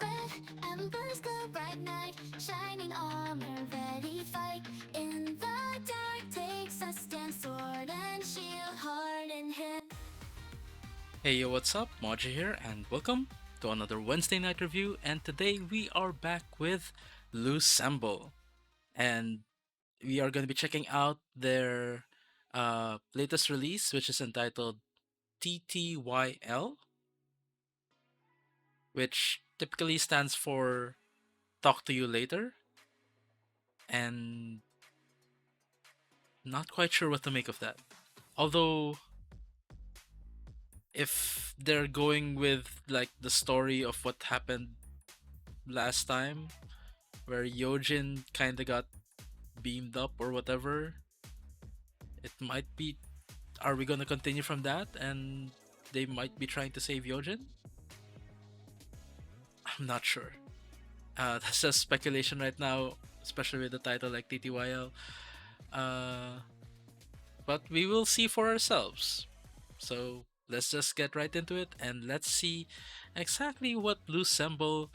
Red embers glow bright night, shining armor ready fight. In the dark takes a stand, sword and shield, heart in hand. Hey yo, what's up? Moji here, and welcome to another Wednesday night review. And today we are back with Loossemble, and we are going to be checking out their latest release, which is entitled TTYL, which typically stands for Talk to You Later, and not quite sure what to make of that. Although, if they're going with like the story of what happened last time, where Yojin kind of got beamed up or whatever, it might be. Are we gonna continue from that? And they might be trying to save Yojin? I'm not sure. That's just speculation right now, especially with the title like TTYL. Uh, but we will see for ourselves. So let's just get right into it and let's see exactly what Loossemble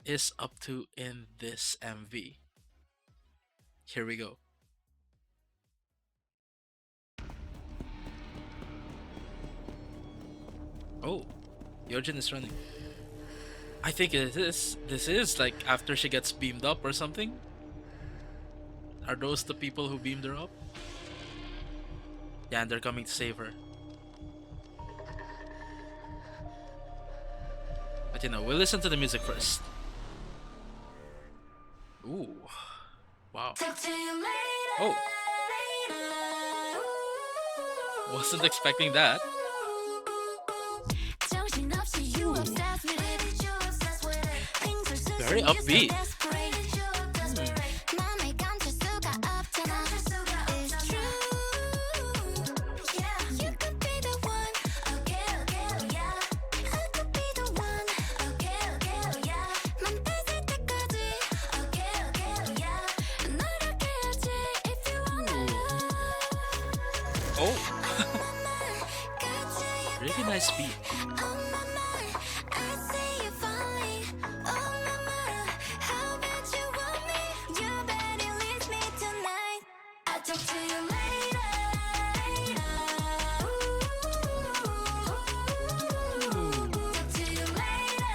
is up to in this MV. Here we go. Oh, Yojin is running. I think it is. This is like after she gets beamed up or something. Are those the people who beamed her up? Yeah, and they're coming to save her. But we'll listen to the music first. Ooh, wow. Talk to you later. Oh, wasn't expecting that. 정신없이 you obsessed with it. Things are so Very serious, so upbeat. desperate. Hmm. 맘을 감출 수가 없잖아. It's true. Yeah, you could be the one. Okay, okay, yeah. I could be the one. Okay, okay, yeah. 맘 뺏을 때까지. Okay, okay, yeah. 노력해야지 if you wanna Ooh. love. Oh, On my mind, got you really got nice me. beat. On my mind, I see you falling. Oh my mind, how bad you want me? You better leave me tonight. I'll talk to you later. Ooh. Talk to you later.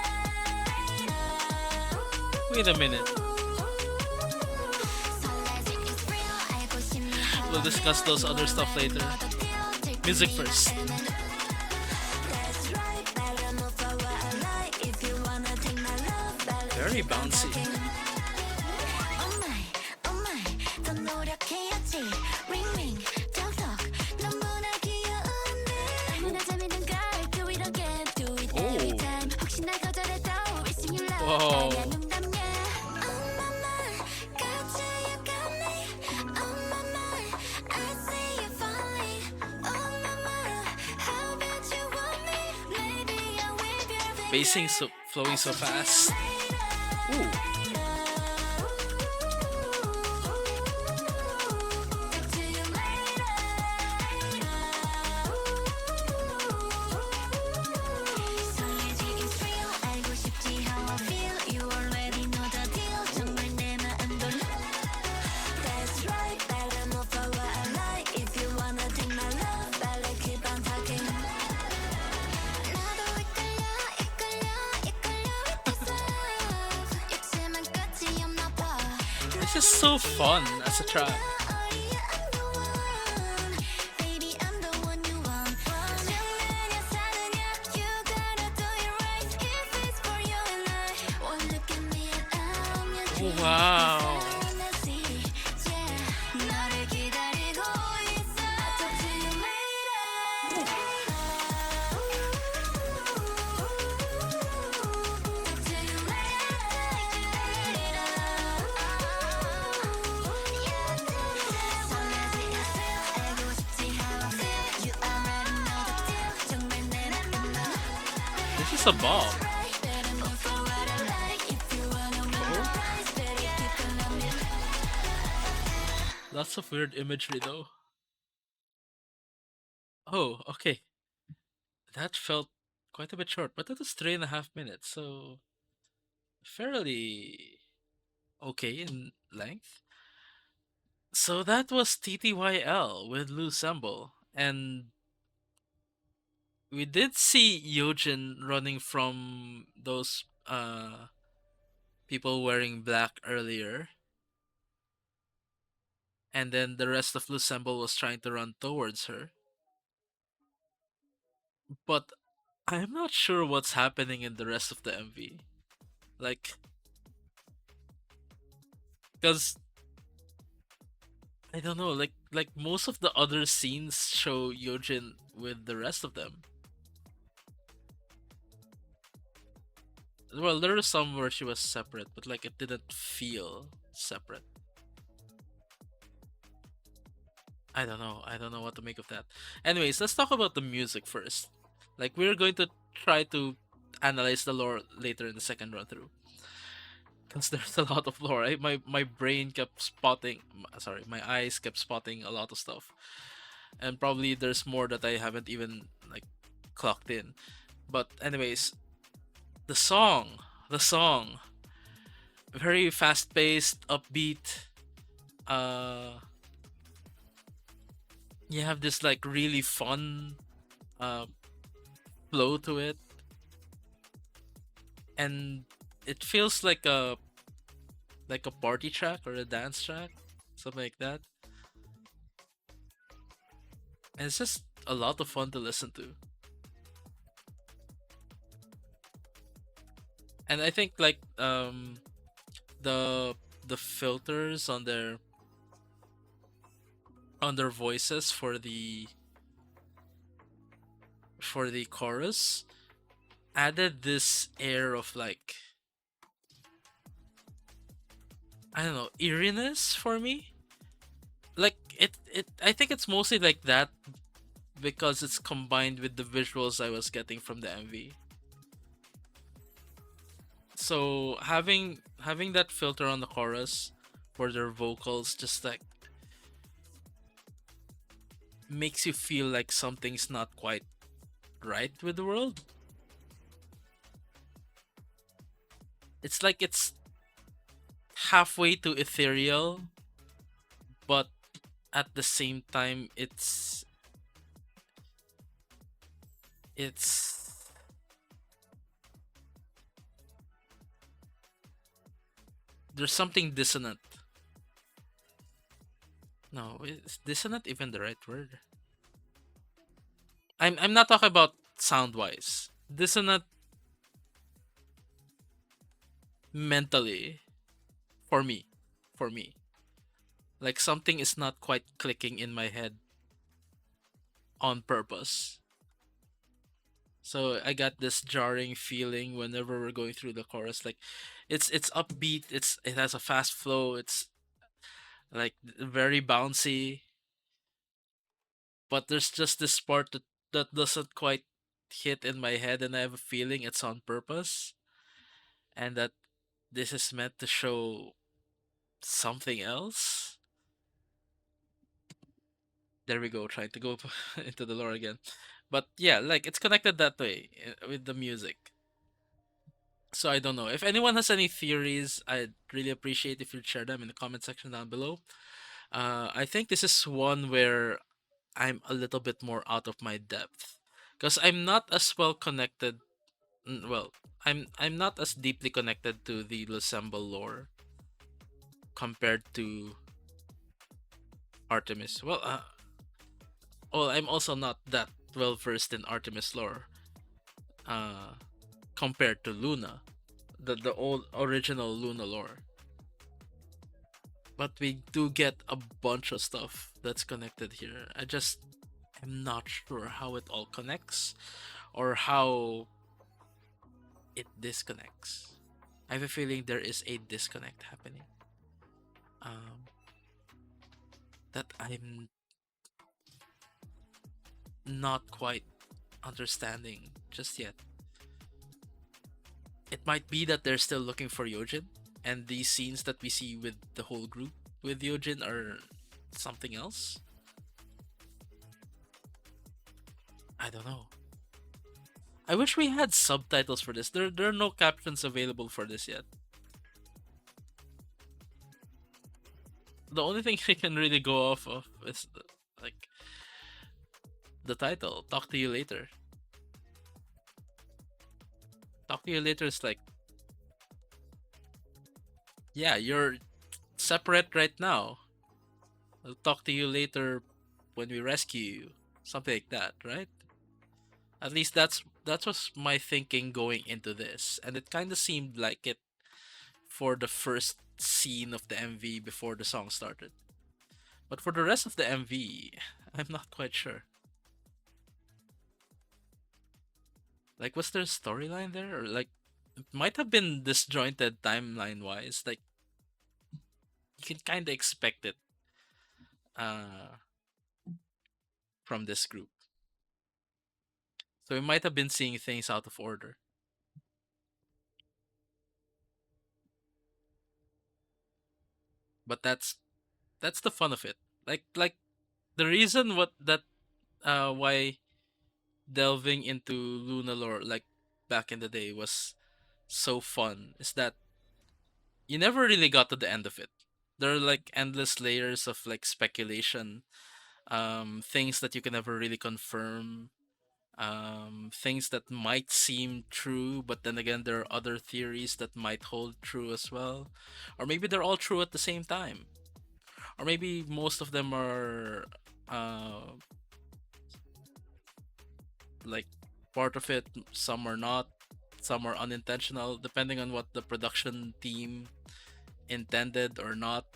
Wait a minute. 설레지 is real. 알고 싶니? How We'll I discuss feel. those other stuff later. Music first. That's right. Better move forward a lot if you wanna take my love. Better Very keep on bouncy. talking. Oh my, oh my, 더 노력해야지. Ring ring, talk talk. 너무나 귀여운데. 얼마나 재밌는 걸 do it again, do it every Oh. time. 혹시 날 거절해도 wishing you love. Whoa. 아니야 농담이야. On my mind, got you, you got me. On my mind, I see you falling. On my mind, how bad you want me? Maybe I'll wave your finger. Basing so flowing so fast. Ooh. This is so fun as a track. Wow. This is a bomb. Lots of weird imagery though. Oh, okay. That felt quite a bit short, but that was 3.5 minutes, so fairly okay in length. So that was TTYL with Loossemble. And we did see Yojin running from those people wearing black earlier. And then the rest of Loossemble was trying to run towards her. But I'm not sure what's happening in the rest of the MV. Like, because I don't know, like most of the other scenes show Yojin with the rest of them. Well, there were some where she was separate, but like it didn't feel separate. I don't know. I don't know what to make of that. Anyways, let's talk about the music first. Like we're going to try to analyze the lore later in the second run through, because there's a lot of lore. My brain kept spotting. Sorry, my eyes kept spotting a lot of stuff, and probably there's more that I haven't even like clocked in. But anyways, the song, very fast paced, upbeat. Uh, you have this like really fun uh flow to it, and it feels like a party track or a dance track, something like that. And it's just a lot of fun to listen to. And I think like the the filters on their voices for the chorus added this air of like, I don't know, eeriness for me. Like it I think it's mostly like that because it's combined with the visuals I was getting from the MV. So having that filter on the chorus for their vocals just like makes you feel like something's not quite right with the world. It's like it's halfway to ethereal, but at the same time it's there's something dissonant. No, is dissonant even the right word? I'm not talking about sound wise. Dissonant mentally for me. For me. Like something is not quite clicking in my head on purpose. So I got this jarring feeling whenever we're going through the chorus. Like it's upbeat, it has a fast flow, it's like very bouncy, but there's just this part that doesn't quite hit in my head, and I have a feeling it's on purpose and that this is meant to show something else. There we go, trying to go into the lore again. But yeah, like it's connected that way with the music. So I don't know. If anyone has any theories, I'd really appreciate if you'd share them in the comment section down below. I think this is one where I'm a little bit more out of my depth because I'm not as well connected. Well, I'm not as deeply connected to the Loossemble lore compared to Artemis. Well, I'm also not that well versed in Artemis lore uh, compared to Luna, the old original Luna lore. But we do get a bunch of stuff that's connected here. I just am not sure how it all connects or how it disconnects. I have a feeling there is a disconnect happening um, that I'm not quite understanding just yet. It might be that they're still looking for Yojin, and these scenes that we see with the whole group with Yojin are something else. I don't know. I wish we had subtitles for this. There are no captions available for this yet. The only thing I can really go off of is like the title. Talk to you later. Talk to you later is like, yeah, you're separate right now. I'll talk to you later when we rescue you. Something like that, right? At least that was my thinking going into this, and it kind of seemed like it for the first scene of the MV before the song started. But for the rest of the MV, I'm not quite sure. Like, was there a storyline there, or like it might have been disjointed timeline wise? Like, you can kind of expect it uh, from this group. So we might have been seeing things out of order. But that's the fun of it. Like the reason what that why delving into Luna lore like back in the day was so fun is that you never really got to the end of it. There are like endless layers of like speculation, things that you can never really confirm, things that might seem true, but then again there are other theories that might hold true as well, or maybe they're all true at the same time, or maybe most of them are uh, like part of it, some are not, some are unintentional, depending on what the production team intended or not.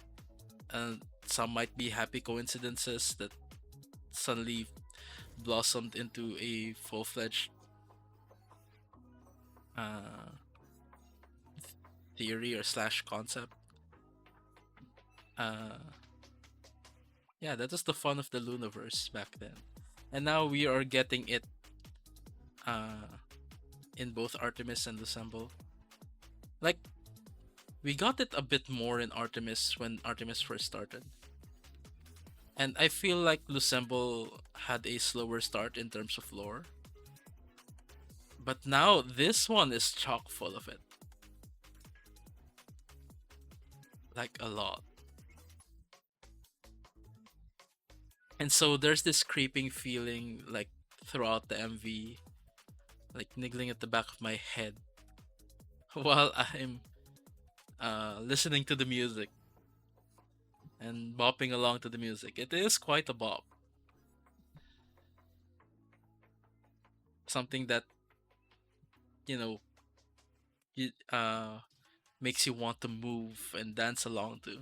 And some might be happy coincidences that suddenly blossomed into a full-fledged uh, theory or slash concept. Uh, yeah, that was the fun of the Luniverse back then, and now we are getting it uh, in both Artemis and Loossemble. Like, we got it a bit more in Artemis when Artemis first started. And I feel like Loossemble had a slower start in terms of lore. But now this one is chock full of it. Like a lot. And so there's this creeping feeling like throughout the MV, like niggling at the back of my head while I'm listening to the music and bopping along to the music. It is quite a bop. Something that, you know, you, makes you want to move and dance along to.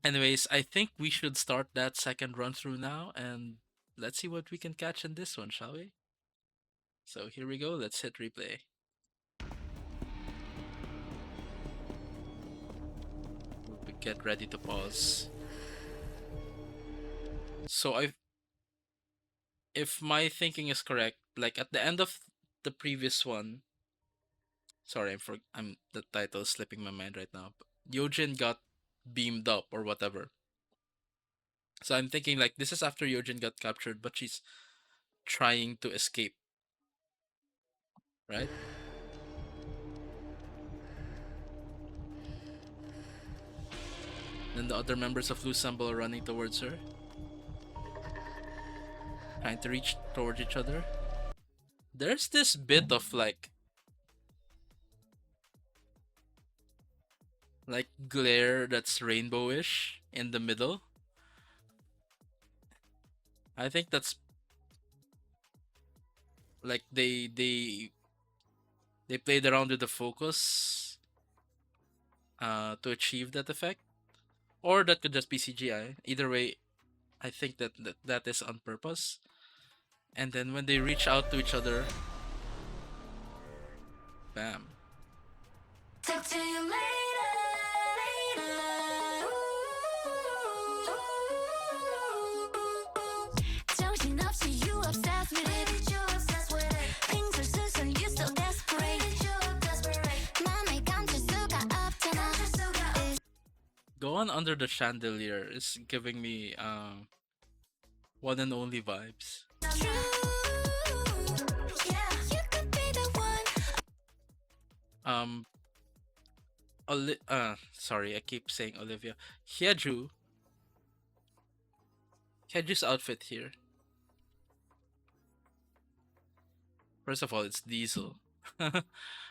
Anyways, I think we should start that second run through now, and let's see what we can catch in this one, shall we? So here we go, let's hit replay. We get ready to pause. So if my thinking is correct, like at the end of the previous one, sorry, I'm the title is slipping my mind right now. But Yojin got beamed up or whatever. So I'm thinking like this is after Yojin got captured, but she's trying to escape, right? Then the other members of Loossemble are running towards her, trying to reach towards each other. There's this bit of like glare that's rainbowish in the middle. I think that's like they played around with the focus to achieve that effect, or that could just be CGI. Either way, I think that is on purpose. And then when they reach out to each other, bam. Talk to you later, later. 정신없이 you obsessed with it. 빙술수술 you still desperate. 맘을 감출 수가 없잖아. Go on under the chandelier is giving me one and only vibes. True. Um, sorry, I keep saying Olivia. Hyeju, Hyeju's outfit here. First of all, it's Diesel.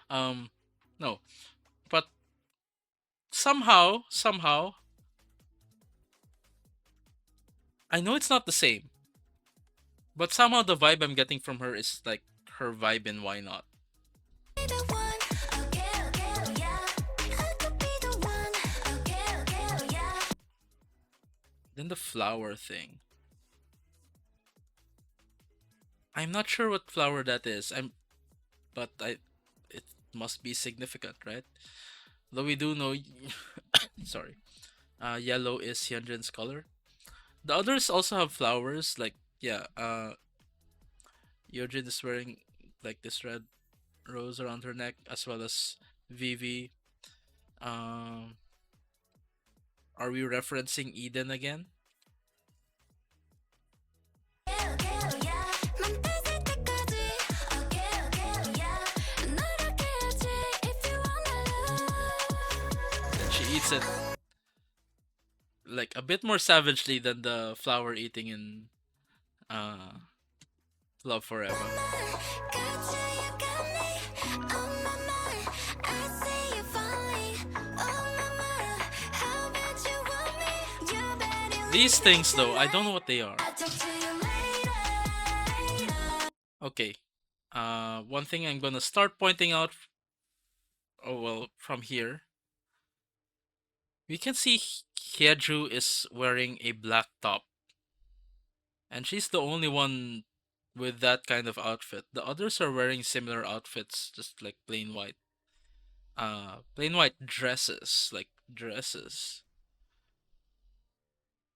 um, no, but somehow, I know it's not the same, but somehow the vibe I'm getting from her is like her vibe in Why Not. the one. Okay, okay, oh yeah. I could be the one. Okay, okay, oh yeah. Then the flower thing. I'm not sure what flower that is. But it must be significant, right? Though we do know, sorry, yellow is Hyunjin's color. The others also have flowers, like yeah, Yojin is wearing like this red rose around her neck, as well as Vivi. Um, are we referencing Eden again? Okay, okay, oh yeah. 맘 뺏을 때까지. Okay, okay, oh yeah. 노력해야지 if you want my love. And she eats it like a bit more savagely than the flower eating in uh Love Forever. Got you got me. On my mind, I see you falling. Oh mama, how bad you want me? You better These things though, I don't know what they are. I'll talk to you later. Okay. One thing I'm gonna start pointing out. Oh well, from here we can see Hyeju is wearing a black top, and she's the only one with that kind of outfit. The others are wearing similar outfits, just like plain white. Plain white dresses, like dresses.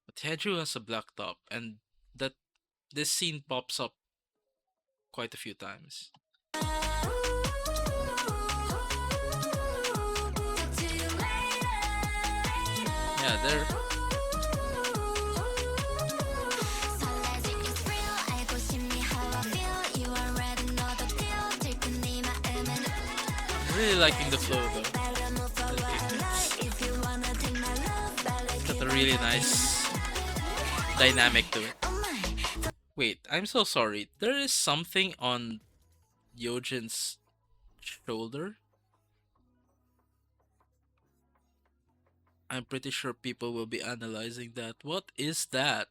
But Hyeju has a black top, and that this scene pops up quite a few times. Yeah, they're 설레지 it's real 알고 싶니 how I feel You already know the deal 들뜬 네 마음은 really liking the flow though. 빨리 move forward like If you wanna take my love 빨리 Got a really nice dynamic to it. Oh my Wait, I'm so sorry. There is something on Yojin's shoulder. I'm pretty sure people will be analyzing that. What is that?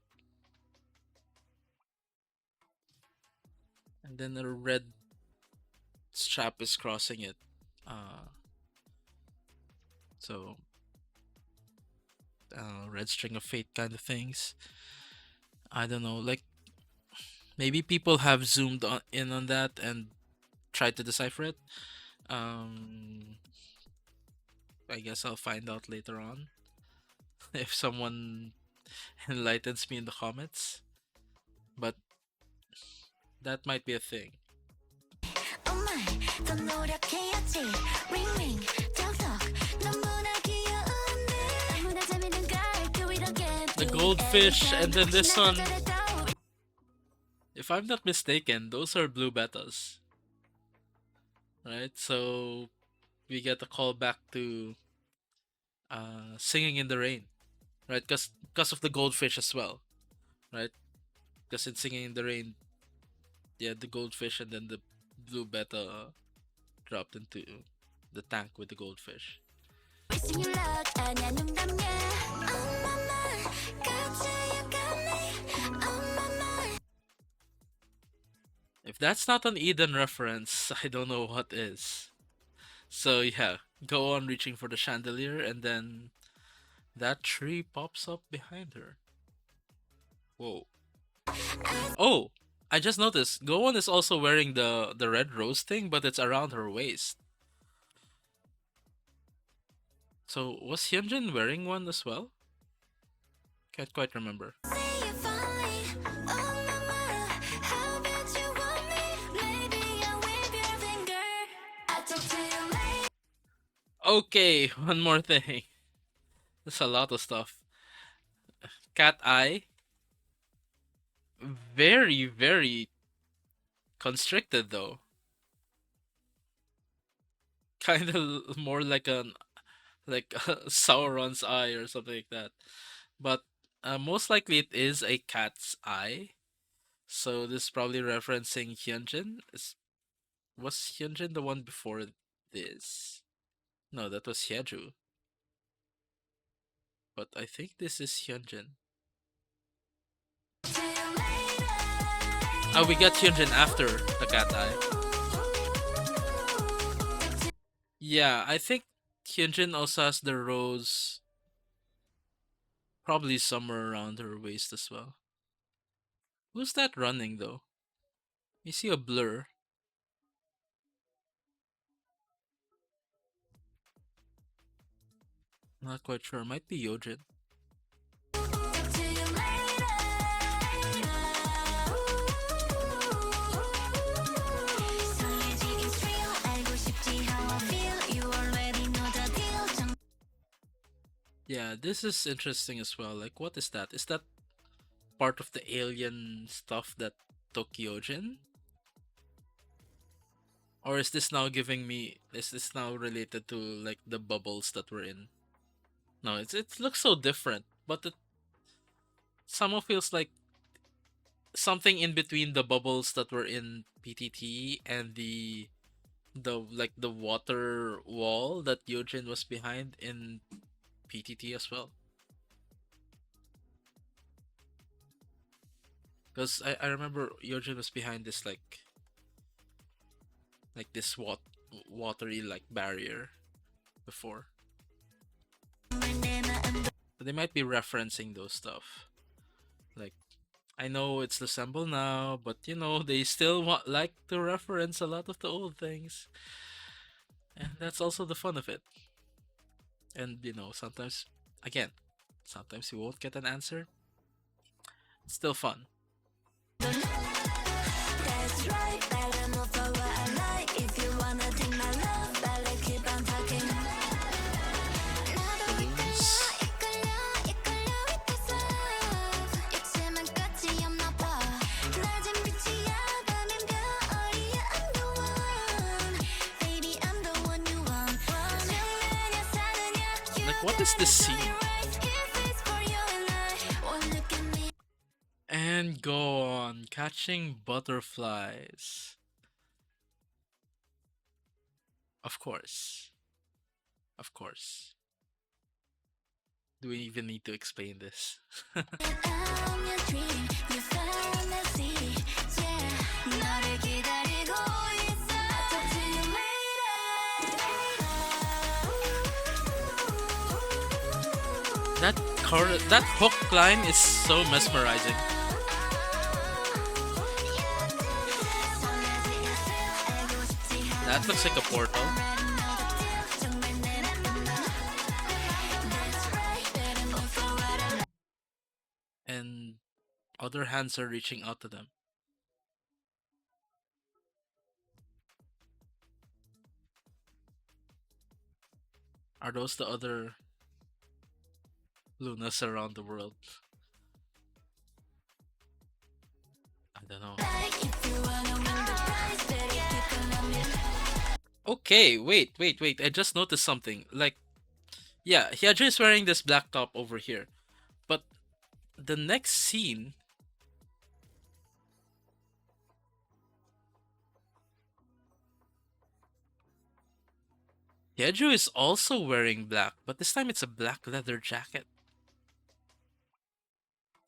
And then a red strap is crossing it. So red string of fate kind of things. I don't know. Like maybe people have zoomed in on that and tried to decipher it. I guess I'll find out later on if someone enlightens me in the comments. But that might be a thing. Oh my 더 노력해야지 Ring ring 톡톡 너무나 귀여운데 아무나 재밌는 걸 Do it again The goldfish, and then this one. If I'm not mistaken, those are blue betas. Right? So we get a call back to Singing in the Rain. Right? Because of the goldfish as well. Right? Because in Singing in the Rain, yeah, the goldfish and then the blue beta dropped into the tank with the goldfish. Wishing you luck 아냐 농담이야 Oh mama got you got me Oh mama If that's not an Eden reference, I don't know what is. So yeah, go on reaching for the chandelier, and then that tree pops up behind her. Whoa. Oh, I just noticed. Go-on is also wearing the red rose thing, but it's around her waist. So was Hyunjin wearing one as well? Can't quite remember. see you falling Oh mama how bad you want me Maybe I'll wave your finger I'll talk to you later Okay, one more thing. There's a lot of stuff. Cat eye. Very, very constricted though. kind of more like an like Sauron's eye or something like that. But most likely it is a cat's eye. So this is probably referencing Hyunjin. Was Hyunjin the one before this? No, that was Hyeju. But I think this is Hyunjin. Oh, we got Hyunjin after the cat eye. Yeah, I think Hyunjin also has the rose probably somewhere around her waist as well. Who's that running though? You see a blur. Not quite sure. Might be Yojin. Yeah, this is interesting as well. Like, what is that? Is that part of the alien stuff that took Yojin? Or is this now giving me? Is this now related to like the bubbles that we're in? No, it looks so different, but it somehow feels like something in between the bubbles that were in PTT and the like the water wall that Yojin was behind in PTT as well. Because I remember Yojin was behind this like this watery like barrier before. So they might be referencing those stuff. Like I know it's Loossemble now, but you know they still like to reference a lot of the old things, and that's also the fun of it. And you know sometimes, again, sometimes you won't get an answer. It's still fun. That's right, better move forward, I like. If you wanna take my love, better keep on talking. 나도 Balloons. 이끌려 with this love. 이제만 끝이 없나 봐. 낮은 빛이야, 밤엔 별이야. I'm the one, baby, I'm the one you want. 죽느냐 사느냐, you Like what is this scene? rise, if it's for you and I. Well, look at me. And go on catching butterflies. Of course. Of course. Do we even need to explain this? I'm your dream, your fantasy. Yeah, 너를 기다리고 있어. I'll talk to you later. That hook line is so mesmerizing. That looks like a portal. And other hands are reaching out to them. Are those the other Lunas around the world? I don't know. Okay, wait. I just noticed something. Like, yeah, Hyunjin is wearing this black top over here. But the next scene, Hyeju is also wearing black, but this time it's a black leather jacket.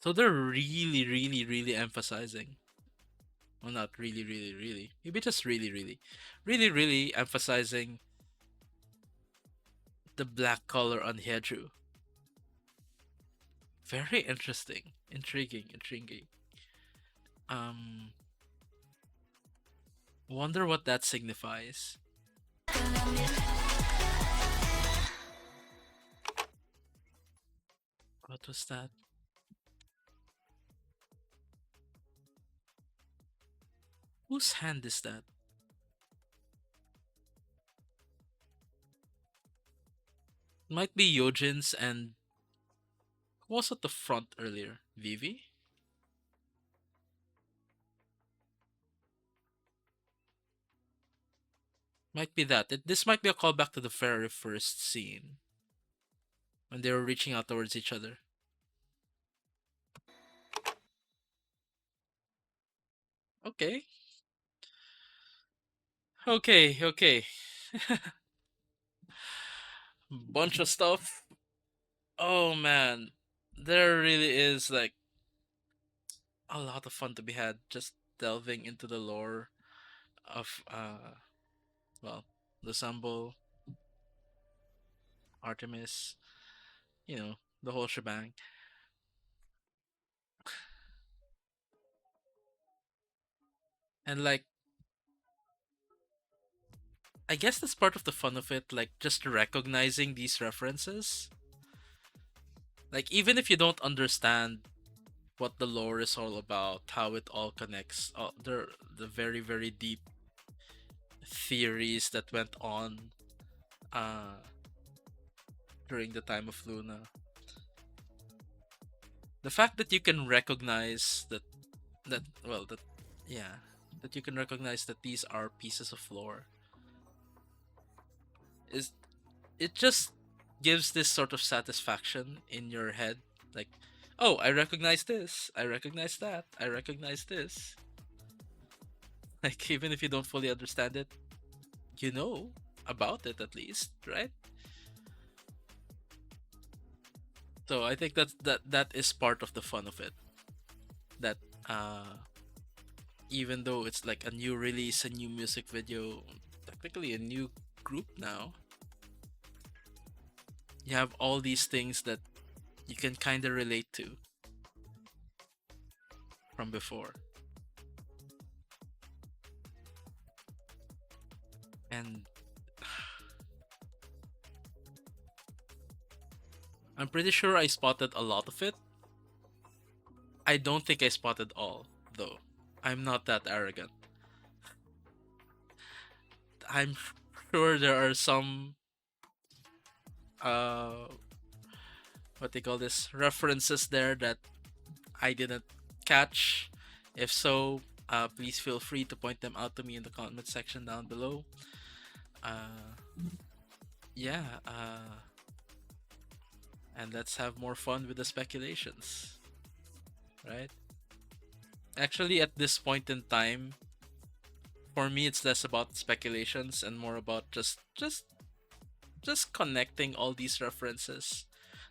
So they're really emphasizing. Well, not really. Maybe just really emphasizing the black color on Hyeju. Very interesting, intriguing. Um, wonder what that signifies. What was that? Whose hand is that? Might be Yojin's, and who was at the front earlier? Vivi? Might be that. This might be a callback to the very first scene when they were reaching out towards each other. Okay. Okay, okay. Bunch of stuff. Oh man. There really is like a lot of fun to be had just delving into the lore of well, Loossemble, Artemis, you know, the whole shebang. And like I guess that's part of the fun of it, like just recognizing these references. Like even if you don't understand what the lore is all about, how it all connects, the very very deep theories that went on uh during the time of Luna. The fact that you can recognize that well that yeah, that you can recognize that these are pieces of lore is it just gives this sort of satisfaction in your head, like, oh, I recognize this, I recognize that, I recognize this. Like even if you don't fully understand it, you know about it at least, right? So I think that is part of the fun of it. That uh even though it's like a new release, a new music video, technically a new group now, you have all these things that you can kind of relate to from before. And I'm pretty sure I spotted a lot of it. I don't think I spotted all, though. I'm not that arrogant. I'm sure there are some uh what they call this references there that I didn't catch. If so, please feel free to point them out to me in the comment section down below. Uh, yeah, and let's have more fun with the speculations, right? Actually, at this point in time, for me, it's less about speculations and more about just connecting all these references,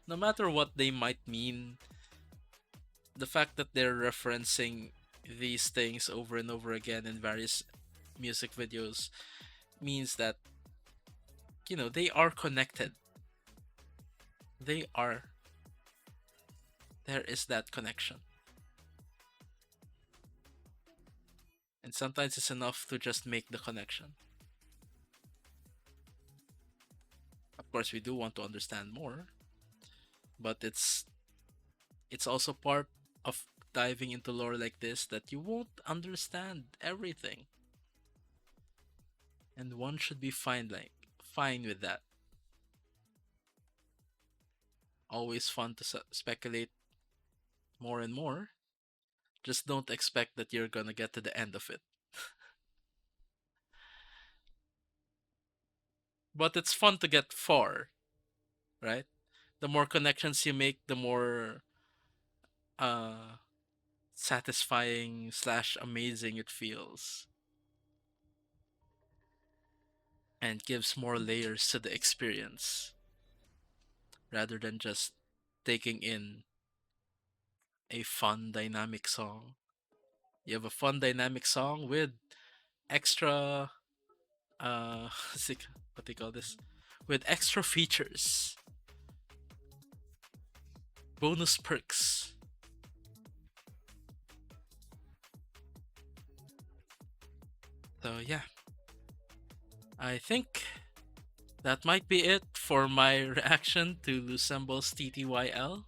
no matter what they might mean. The fact that they're referencing these things over and over again in various music videos means that they are connected. They are there is that connection, and sometimes it's enough to just make the connection. Of course, we do want to understand more, but it's also part of diving into lore like this that you won't understand everything, and one should be fine with that. Always fun to speculate more and more. Just don't expect that you're gonna get to the end of it. But it's fun to get far, right? The more connections you make, the more uh satisfying slash amazing it feels, and gives more layers to the experience rather than just taking in a fun dynamic song. You have a fun dynamic song with extra what do you call this? With extra features, bonus perks. So yeah, I think that might be it for my reaction to Loosemble's TTYL.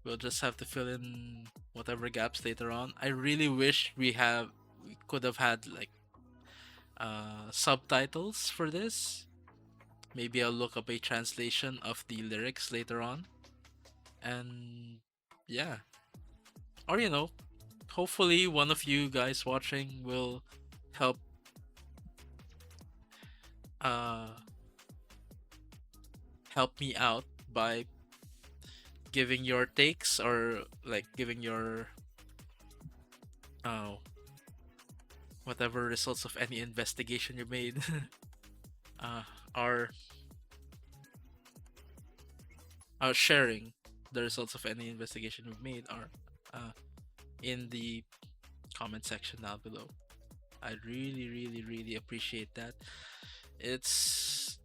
We'll just have to fill in whatever gaps later on. I really wish we could have had like subtitles for this. Maybe I'll look up a translation of the lyrics later on. And yeah. Or hopefully one of you guys watching will help uh, help me out by giving your takes, or like giving your uh, whatever results of any investigation you made, uh, are sharing the results of any investigation you've made are uh, in the comment section down below. I really, really, really appreciate that. It's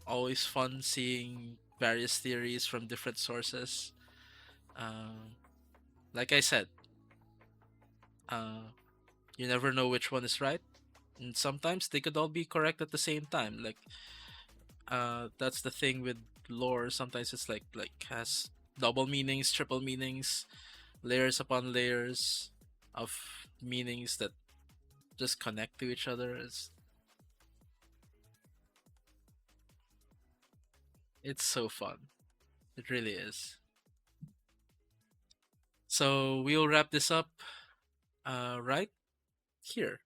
always fun seeing various theories from different sources. Um, like I said, uh, you never know which one is right, and sometimes they could all be correct at the same time. Like, that's the thing with lore. Sometimes it's like has double meanings, triple meanings, layers upon layers of meanings that just connect to each other. It's so fun. It really is. So we'll wrap this up right here.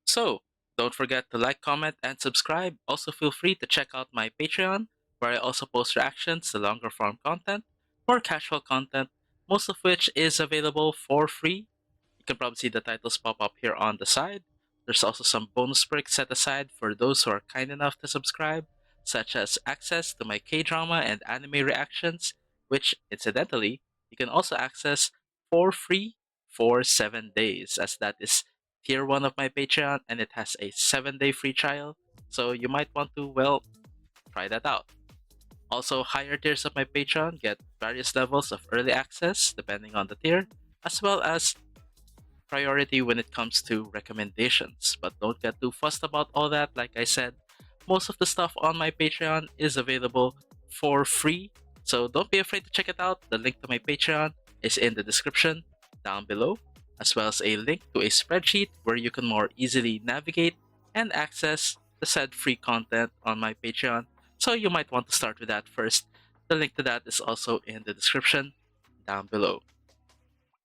So don't forget to like, comment, and subscribe. Also, feel free to check out my Patreon, where I also post reactions to longer form content, more casual content, most of which is available for free. You can probably see the titles pop up here on the side. There's also some bonus perks set aside for those who are kind enough to subscribe, such as access to my K drama and anime reactions, which, incidentally, you can also access for free for 7 days, as that is tier 1 of my Patreon and it has a 7-day free trial. So you might want to, well, try that out. Also, higher tiers of my Patreon get various levels of early access depending on the tier, as well as priority when it comes to recommendations. But don't get too fussed about all that. Like I said, most of the stuff on my Patreon is available for free. So don't be afraid to check it out. The link to my Patreon is in the description down below, as well as a link to a spreadsheet where you can more easily navigate and access the said free content on my Patreon. So you might want to start with that first. The link to that is also in the description down below,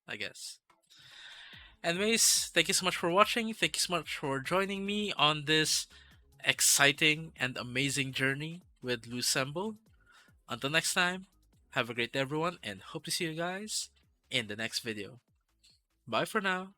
I guess. Anyways, thank you so much for watching. Thank you so much for joining me on this exciting and amazing journey with Loossemble. Until next time, have a great day, everyone, and hope to see you guys in the next video. Bye for now.